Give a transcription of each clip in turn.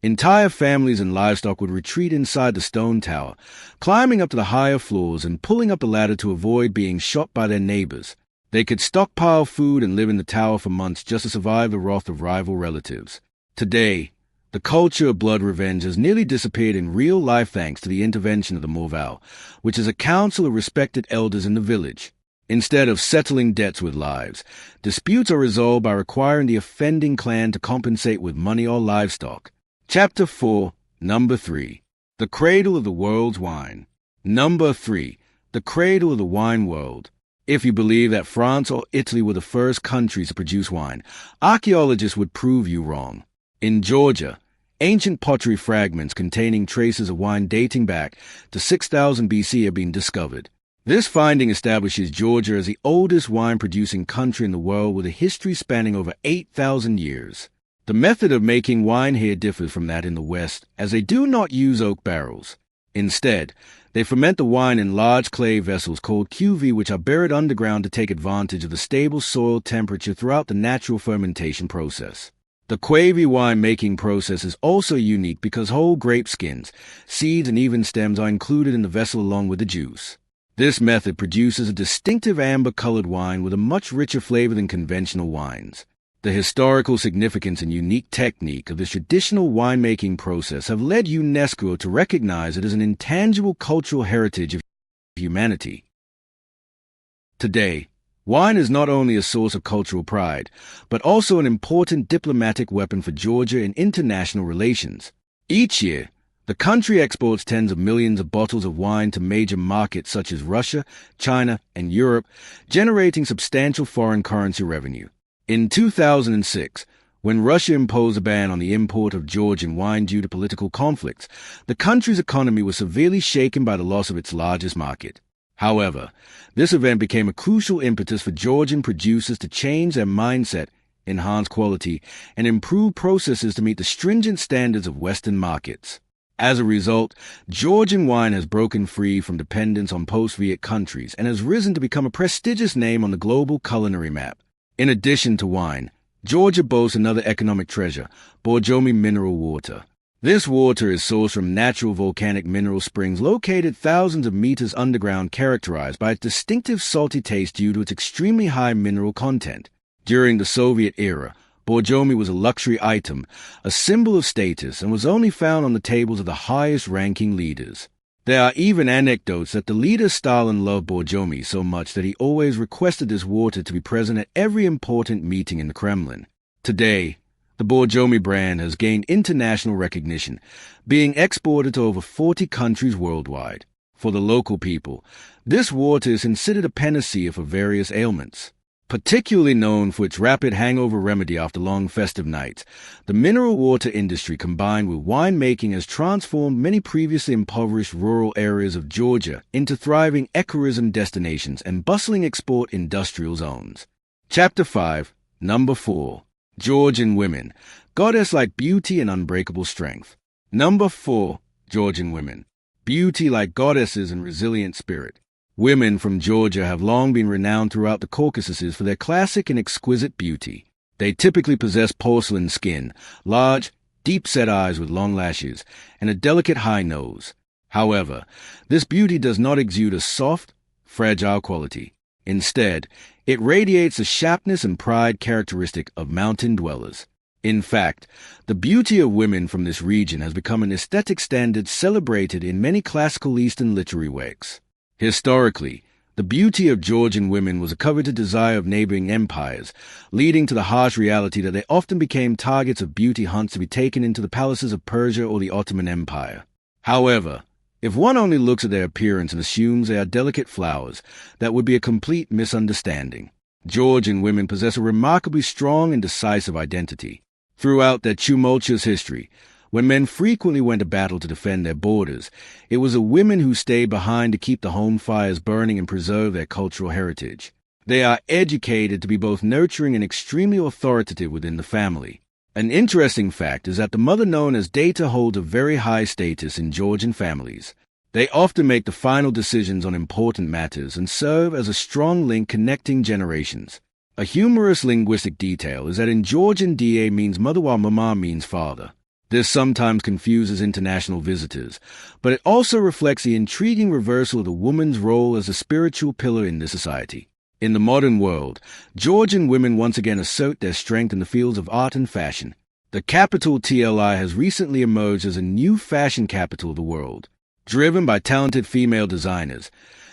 Entire families and livestock would retreat inside the stone tower, climbing up to the higher floors and pulling up the ladder to avoid being shot by their neighbors. They could stockpile food and live in the tower for months just to survive the wrath of rival relatives. Today, the culture of blood revenge has nearly disappeared in real life thanks to the intervention of the Morval, which is a council of respected elders in the village. Instead of settling debts with lives, disputes are resolved by requiring the offending clan to compensate with money or livestock. Chapter 4, Number 3. The Cradle of the World's Wine. Number 3. The Cradle of the Wine World. If you believe that France or Italy were the first countries to produce wine, archaeologists would prove you wrong. In Georgia, ancient pottery fragments containing traces of wine dating back to 6000 BC have been discovered. This finding establishes Georgia as the oldest wine-producing country in the world with a history spanning over 8,000 years. The method of making wine here differs from that in the West, as they do not use oak barrels. Instead, they ferment the wine in large clay vessels called cuvées, which are buried underground to take advantage of the stable soil temperature throughout the natural fermentation process. The cuvée wine-making process is also unique because whole grape skins, seeds, and even stems are included in the vessel along with the juice. This method produces a distinctive amber-colored wine with a much richer flavor than conventional wines. The historical significance and unique technique of this traditional winemaking process have led UNESCO to recognize it as an intangible cultural heritage of humanity. Today, wine is not only a source of cultural pride, but also an important diplomatic weapon for Georgia in international relations. Each year, the country exports tens of millions of bottles of wine to major markets such as Russia, China, and Europe, generating substantial foreign currency revenue. In 2006, when Russia imposed a ban on the import of Georgian wine due to political conflicts, the country's economy was severely shaken by the loss of its largest market. However, this event became a crucial impetus for Georgian producers to change their mindset, enhance quality, and improve processes to meet the stringent standards of Western markets. As a result, Georgian wine has broken free from dependence on post-Soviet countries and has risen to become a prestigious name on the global culinary map. In addition to wine, Georgia boasts another economic treasure, Borjomi mineral water. This water is sourced from natural volcanic mineral springs located thousands of meters underground, characterized by its distinctive salty taste due to its extremely high mineral content. During the Soviet era, Borjomi was a luxury item, a symbol of status, and was only found on the tables of the highest-ranking leaders. There are even anecdotes that the leader Stalin loved Borjomi so much that he always requested this water to be present at every important meeting in the Kremlin. Today, the Borjomi brand has gained international recognition, being exported to over 40 countries worldwide. For the local people, this water is considered a panacea for various ailments. Particularly known for its rapid hangover remedy after long festive nights, the mineral water industry combined with winemaking has transformed many previously impoverished rural areas of Georgia into thriving ecotourism destinations and bustling export industrial zones. Chapter 5, Number 4. Georgian Women, Goddess-like Beauty and Unbreakable Strength. Number 4. Georgian Women, Beauty like Goddesses and Resilient Spirit. Women from Georgia have long been renowned throughout the Caucasus for their classic and exquisite beauty. They typically possess porcelain skin, large, deep-set eyes with long lashes, and a delicate high nose. However, this beauty does not exude a soft, fragile quality. Instead, it radiates the sharpness and pride characteristic of mountain dwellers. In fact, the beauty of women from this region has become an aesthetic standard celebrated in many classical Eastern literary works. Historically, the beauty of Georgian women was a coveted desire of neighboring empires, leading to the harsh reality that they often became targets of beauty hunts to be taken into the palaces of Persia or the Ottoman Empire. However, if one only looks at their appearance and assumes they are delicate flowers, that would be a complete misunderstanding. Georgian women possess a remarkably strong and decisive identity. Throughout their tumultuous history, when men frequently went to battle to defend their borders, it was the women who stayed behind to keep the home fires burning and preserve their cultural heritage. They are educated to be both nurturing and extremely authoritative within the family. An interesting fact is that the mother known as Data holds a very high status in Georgian families. They often make the final decisions on important matters and serve as a strong link connecting generations. A humorous linguistic detail is that in Georgian Da means mother while Mama means father. This sometimes confuses international visitors, but it also reflects the intriguing reversal of the woman's role as a spiritual pillar in this society. In the modern world, Georgian women once again assert their strength in the fields of art and fashion. The capital Tbilisi has recently emerged as a new fashion capital of the world. Driven by talented female designers,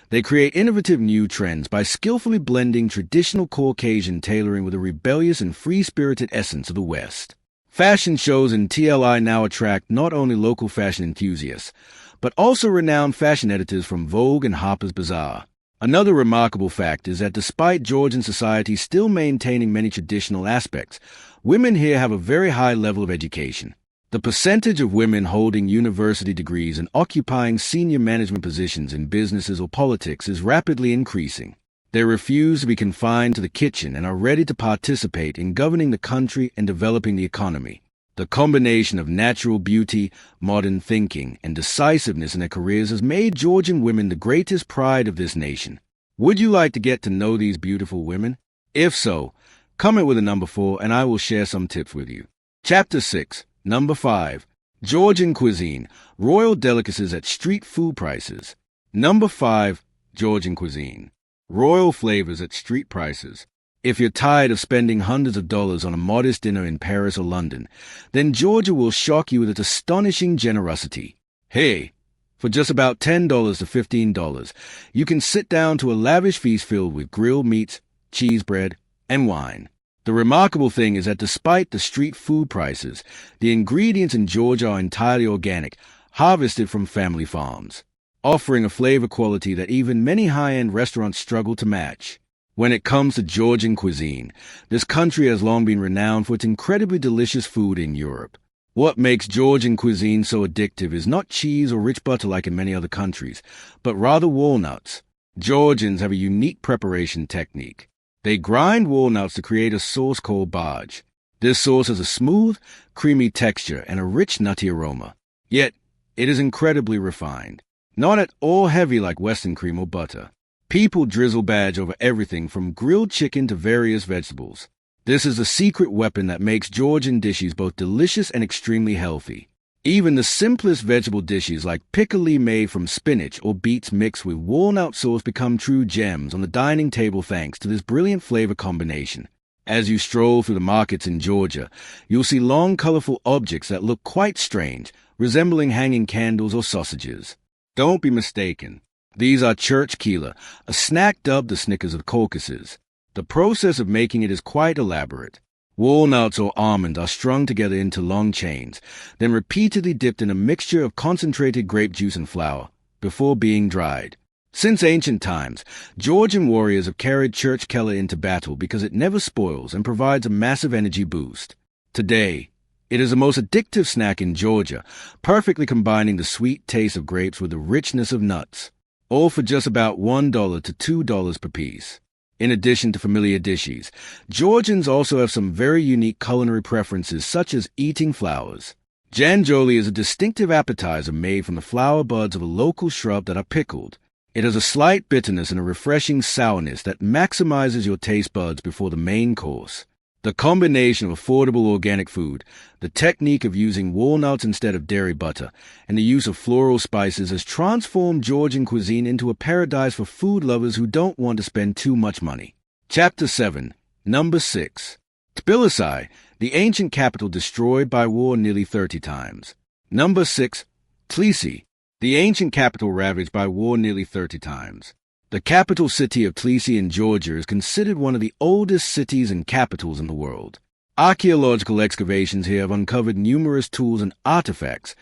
they create innovative new trends by skillfully blending traditional Caucasian tailoring with a rebellious and free-spirited essence of the West. Fashion shows in Tbilisi now attract not only local fashion enthusiasts, but also renowned fashion editors from Vogue and Harper's Bazaar. Another remarkable fact is that despite Georgian society still maintaining many traditional aspects, women here have a very high level of education. The percentage of women holding university degrees and occupying senior management positions in businesses or politics is rapidly increasing. They refuse to be confined to the kitchen and are ready to participate in governing the country and developing the economy. The combination of natural beauty, modern thinking, and decisiveness in their careers has made Georgian women the greatest pride of this nation. Would you like to get to know these beautiful women? If so, comment with a number 4 and I will share some tips with you. Chapter 6, Number 5. Georgian Cuisine, Royal Delicacies at Street Food Prices. Number 5. Georgian Cuisine, Royal Flavors at Street Prices. If you're tired of spending hundreds of dollars on a modest dinner in Paris or London, then Georgia will shock you with its astonishing generosity. Hey, for just about $10 to $15, you can sit down to a lavish feast filled with grilled meats, cheese bread, and wine. The remarkable thing is that despite the street food prices, the ingredients in Georgia are entirely organic, harvested from family farms, offering a flavor quality that even many high-end restaurants struggle to match. When it comes to Georgian cuisine, this country has long been renowned for its incredibly delicious food in Europe. What makes Georgian cuisine so addictive is not cheese or rich butter like in many other countries, but rather walnuts. Georgians have a unique preparation technique. They grind walnuts to create a sauce called baj. This sauce has a smooth, creamy texture and a rich, nutty aroma. Yet, it is incredibly refined. Not at all heavy like Western cream or butter. People drizzle baj over everything from grilled chicken to various vegetables. This is the secret weapon that makes Georgian dishes both delicious and extremely healthy. Even the simplest vegetable dishes like pickle made from spinach or beets mixed with walnut sauce become true gems on the dining table thanks to this brilliant flavor combination. As you stroll through the markets in Georgia, you'll see long, colorful objects that look quite strange, resembling hanging candles or sausages. Don't be mistaken. These are church keela, a snack dubbed the Snickers of Caucasus. The process of making it is quite elaborate. Walnuts or almonds are strung together into long chains, then repeatedly dipped in a mixture of concentrated grape juice and flour, before being dried. Since ancient times, Georgian warriors have carried church keela into battle because it never spoils and provides a massive energy boost. Today, it is the most addictive snack in Georgia, perfectly combining the sweet taste of grapes with the richness of nuts. All for just about $1 to $2 per piece. In addition to familiar dishes, Georgians also have some very unique culinary preferences such as eating flowers. Janjoli is a distinctive appetizer made from the flower buds of a local shrub that are pickled. It has a slight bitterness and a refreshing sourness that maximizes your taste buds before the main course. The combination of affordable organic food, the technique of using walnuts instead of dairy butter, and the use of floral spices has transformed Georgian cuisine into a paradise for food lovers who don't want to spend too much money. Chapter 7, Number 6. Tbilisi, the ancient capital destroyed by war nearly 30 times. Number 6. Tbilisi, the ancient capital ravaged by war nearly 30 times. The capital city of Tbilisi in Georgia is considered one of the oldest cities and capitals in the world. Archaeological excavations here have uncovered numerous tools and artifacts,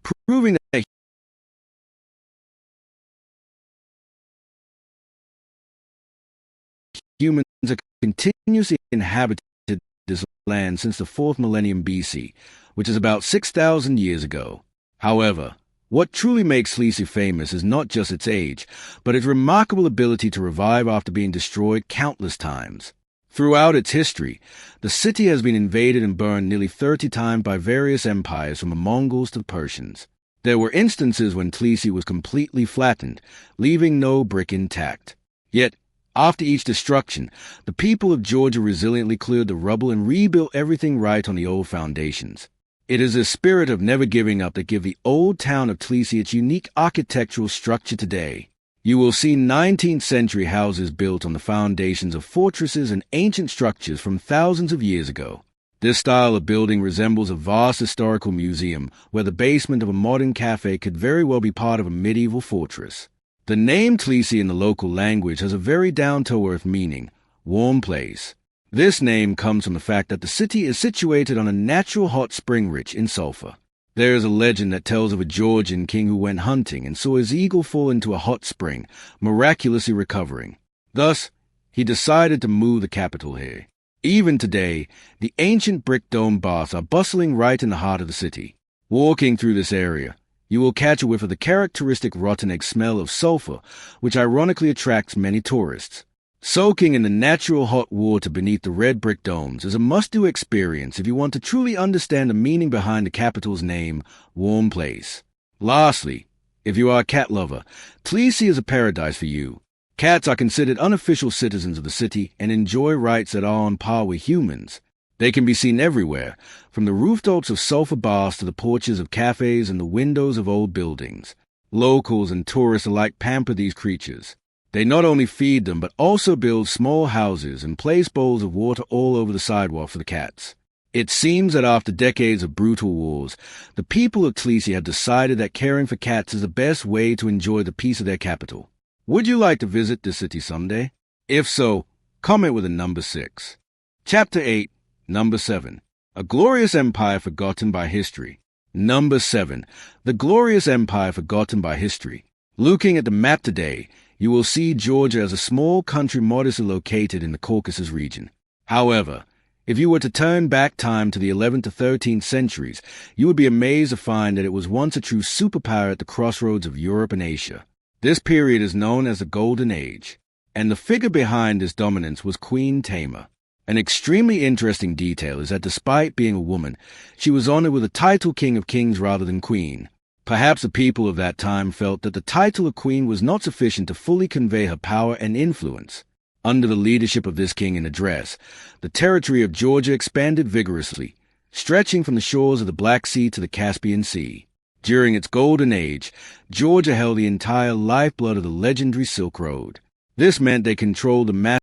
proving that humans have continuously inhabited this land since the 4th millennium BC, which is about 6,000 years ago. However, what truly makes Tbilisi famous is not just its age, but its remarkable ability to revive after being destroyed countless times. Throughout its history, the city has been invaded and burned nearly 30 times by various empires from the Mongols to the Persians. There were instances when Tbilisi was completely flattened, leaving no brick intact. Yet, after each destruction, the people of Georgia resiliently cleared the rubble and rebuilt everything right on the old foundations. It is a spirit of never giving up that give the old town of Tbilisi its unique architectural structure today. You will see 19th century houses built on the foundations of fortresses and ancient structures from thousands of years ago. This style of building resembles a vast historical museum where the basement of a modern cafe could very well be part of a medieval fortress. The name Tbilisi in the local language has a very down-to-earth meaning, warm place. This name comes from the fact that the city is situated on a natural hot spring rich in sulfur. There is a legend that tells of a Georgian king who went hunting and saw his eagle fall into a hot spring, miraculously recovering. Thus, he decided to move the capital here. Even today, the ancient brick dome baths are bustling right in the heart of the city. Walking through this area, you will catch a whiff of the characteristic rotten egg smell of sulfur, which ironically attracts many tourists. Soaking in the natural hot water beneath the red brick domes is a must-do experience if you want to truly understand the meaning behind the capital's name, warm place. Lastly, if you are a cat lover, Tbilisi is a paradise for you. Cats are considered unofficial citizens of the city and enjoy rights that are on par with humans. They can be seen everywhere, from the rooftops of sulfur baths to the porches of cafes and the windows of old buildings. Locals and tourists alike pamper these creatures. They not only feed them, but also build small houses and place bowls of water all over the sidewalk for the cats. It seems that after decades of brutal wars, the people of Tbilisi have decided that caring for cats is the best way to enjoy the peace of their capital. Would you like to visit this city someday? If so, comment with a number 6. Chapter 8, Number 7. A Glorious Empire Forgotten by History. Number 7. The Glorious Empire Forgotten by History. Looking at the map today, you will see Georgia as a small country modestly located in the Caucasus region. However, if you were to turn back time to the 11th to 13th centuries, you would be amazed to find that it was once a true superpower at the crossroads of Europe and Asia. This period is known as the Golden Age, and the figure behind this dominance was Queen Tamar. An extremely interesting detail is that despite being a woman, she was honored with the title King of Kings rather than Queen. Perhaps the people of that time felt that the title of queen was not sufficient to fully convey her power and influence. Under the leadership of this king in address, the territory of Georgia expanded vigorously, stretching from the shores of the Black Sea to the Caspian Sea. During its golden age, Georgia held the entire lifeblood of the legendary Silk Road. This meant they controlled the massive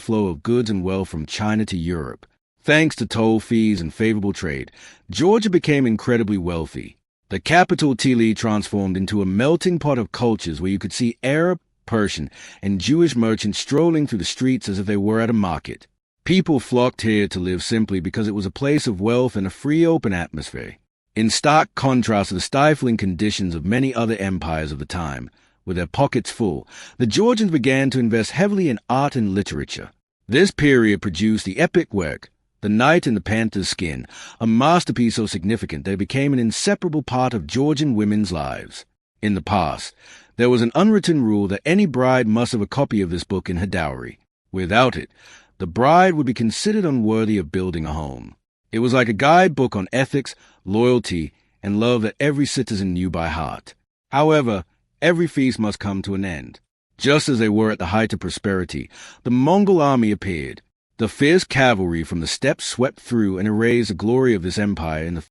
flow of goods and wealth from China to Europe. Thanks to toll fees and favorable trade, Georgia became incredibly wealthy. The capital Tbilisi transformed into a melting pot of cultures where you could see Arab, Persian, and Jewish merchants strolling through the streets as if they were at a market. People flocked here to live simply because it was a place of wealth and a free, open atmosphere. In stark contrast to the stifling conditions of many other empires of the time, with their pockets full, the Georgians began to invest heavily in art and literature. This period produced the epic work, The Knight in the Panther's Skin, a masterpiece so significant that it became an inseparable part of Georgian women's lives. In the past, there was an unwritten rule that any bride must have a copy of this book in her dowry. Without it, the bride would be considered unworthy of building a home. It was like a guidebook on ethics, loyalty, and love that every citizen knew by heart. However, every feast must come to an end. Just as they were at the height of prosperity, the Mongol army appeared. The fierce cavalry from the steppes swept through and erased the glory of this empire in the